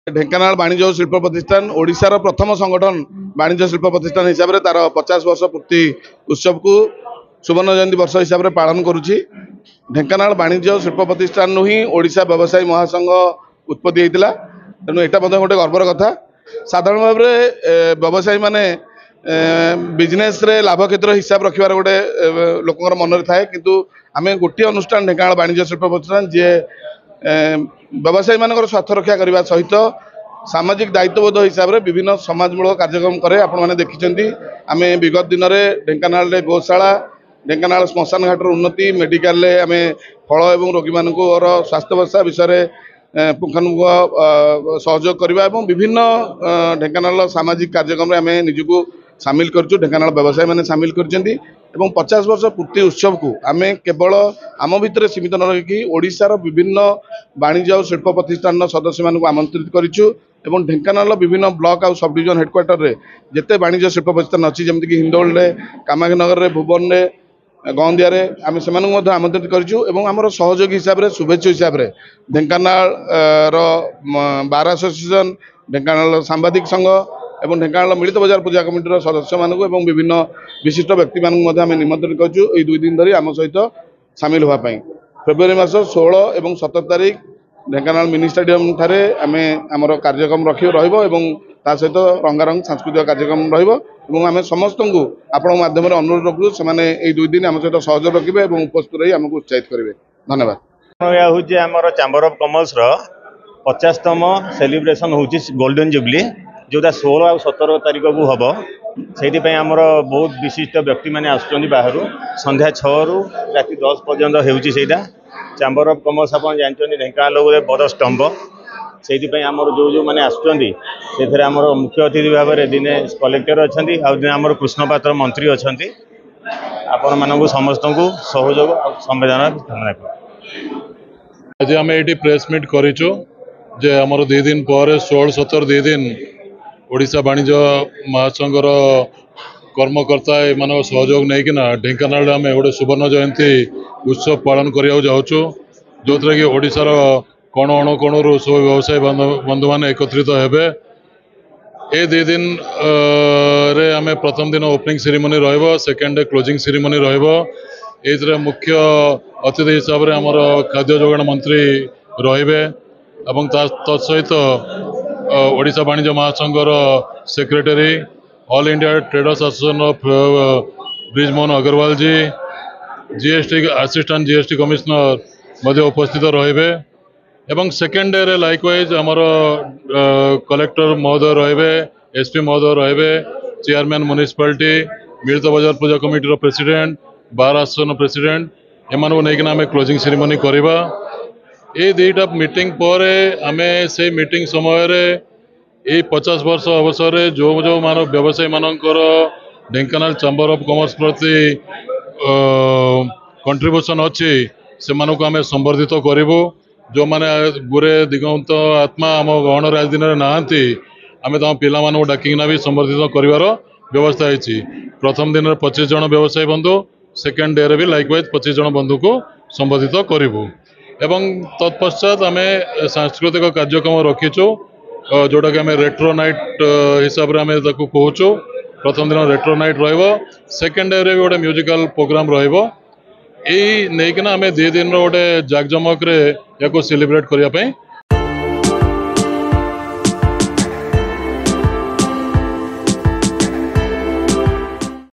ढेंकानाल वाणिज्य शिल्प प्रतिष्ठान ओडिशार प्रथम संगठन वाणिज्य शिल्प प्रतिष्ठान हिसाब से तार 50 वर्ष पूर्ति उत्सव को सुवर्ण जयंती वर्ष हिसाब से पालन करुच्ची। ढेंकानाल वाणिज्य शिल्प प्रतिष्ठान ही ओडिशा व्यवसायी महासंघ उत्पत्ति होता। तेणु यहाँ गोटे गर्वर कथा। साधारण भाव में व्यवसायी माने बिजनेस रे लाभ क्षेत्र हिसाब रखिबार गोटे लोकर मन थाए, किंतु आम गोटे अनुष्ठान ढेंकानाल वाणिज्य शिल्प प्रतिष्ठान जी व्यवसायी मान स्वार्थ रक्षा करने सहित सामाजिक दायित्वबोध हिसाब से विभिन्न समाजमूलक कार्यक्रम करे। आपण मैंने देखिं आम विगत दिन में ढेंकानाल गोशाला, ढेंकानाल श्मशान घाटर उन्नति, मेडिकल आम फल और रोगी मान स्वास्थ्य व्यवस्था विषय पुंखानुपुंख सहयोग करने और विभिन्न ढेंकानाल सामाजिक कार्यक्रम आम निजक सामिल करूँ। ढेंकानाल व्यवसायी मैंने सामिल कर 50 वर्ष पूर्ति उत्सव को आम केवल आम भितर सीमित न रखी ओडिशार विभिन्न वाणिज्य और शिल्प प्रतिष्ठान सदस्य मानक आमंत्रित करूँ। ढेंकानाल विभिन्न ब्लॉक और सब डिविजन हेडक्वार्टर रे जिते वाणिज्य शिल्प प्रतिष्ठान अच्छी जमीक हिंदोल, कामाक्षीनगर, भुवन, गंदिया आम से आमंत्रित करूँ। आमर सहयोगी हिसाब से शुभेच्छु हिसाब से ढेंकानाल बार एसोसिएशन, ढेंकानाल सांबादिक संघ और ढेंकानाल मिलित बजार पूजा कमिटी सदस्य मानक विभिन्न विशिष्ट व्यक्ति मानक निमंत्रित करूँ। ये 2 दिन धरी आम सहित सामिल होगापाई फेब्रुआरी मास 16 और 17 तारीख ढेंकानाल मिनी स्टेडियम ठारे आमे आमर कार्यक्रम रखी सहित रंगारंग सांस्कृतिक कार्यक्रम रही। समस्त को आपण माध्यम अनुरोध रखु से 2 दिन आम सहित सहयोग रखिए और उपस्थित रही आमको उत्साहित करेंगे। धन्यवाद। यह हूँ आमर चैम्बर ऑफ कॉमर्स 50तम सेलिब्रेशन हूँ गोल्डन जुबली, जोटा 16 और 17 तारीख को हम से आमर बहुत विशिष्ट व्यक्ति मैंने आसुच्च बाहर संध्या 6 रु राति 10 पर्यंत होटा। चैम्बर ऑफ कॉमर्स आप जानते ढेंकानाल गोटे बड़ स्तंभ से आमर जो जो मैंने आसुच्च आमर मुख्य अतिथि भाव में दिने कलेक्टर अच्छा दिने आमर कृष्णपात्र मंत्री अच्छा। आपण मानक समस्त को सहयोग और संवेदना आज आम ये प्रेस मीट करूँ जे आमर 2 दिन पर 16-17 2 दिन ओडिशा वाणिज्य महासंघर कर्मकर्ता एमान सहयोग नहीं कि ढेंकानाल आम गोटे सुवर्ण जयंती उत्सव पालन करने जाऊँ, जो कि ओडिशार कोण अणुकोणु सब व्यवसायी बंधु मैंने एकत्रित हेबे। ए 2 दिन रे आम प्रथम दिन ओपनिंग सेरेमनी रहिबो, सेकेंड डे क्लोजिंग सेरेमनी रहिबो। ए मुख्य अतिथि हिसाब से आमर खाद्य जोगाण मंत्री रहिबे एवं तत्सहित ओडिशा वाणिज्य महासंघर secretary all India trade association of Brijmohan Agrawal ji, GST assistant GST commissioner मध्य उपस्थित रहिबे। एवं सेकेंड डे रे लाइकवाइज आमर कलेक्टर महोदय रहिबे, एसपी महोदय रहिबे, चेयरमैन म्युनिसिपालिटी, मिलित बजार पूजा committee president, bar association president एमानू नहीं आम क्लोजिंग सेरेमनी करवा। ये 2टा मीटिंग पर आम से मीटिंग समय ये 50 वर्ष अवसर जो जो मान व्यवसायी मानकर ढेंकानाल चैम्बर ऑफ कॉमर्स प्रति कंट्रीब्यूशन अच्छी से मानक आम संबर्धित करूँ। जो मैंने गुरे दिगंत आत्मा आम गहन राजदिन नहांती आम तम पिला डाकिना भी संबर्धित कर व्यवस्था है। प्रथम दिन 25 जन व्यवसायी बंधु, सेकेंड डे रे भी लाइकवाइज 25 जन बंधु को संबोधित करूँ। एवं तत्पश्चात आम सांस्कृतिक कार्यक्रम रखीचु जोटा कि आम रेट्रो नाइट हिसाब से आम कहूँ। प्रथम दिन रेट्रो नाइट रहिबो, सेकेंड डे रे भी गोटे म्यूजिकल प्रोग्राम रहिबो। यही नहीं आम 2 दिन गोटे जाकजमक या सेलिब्रेट करने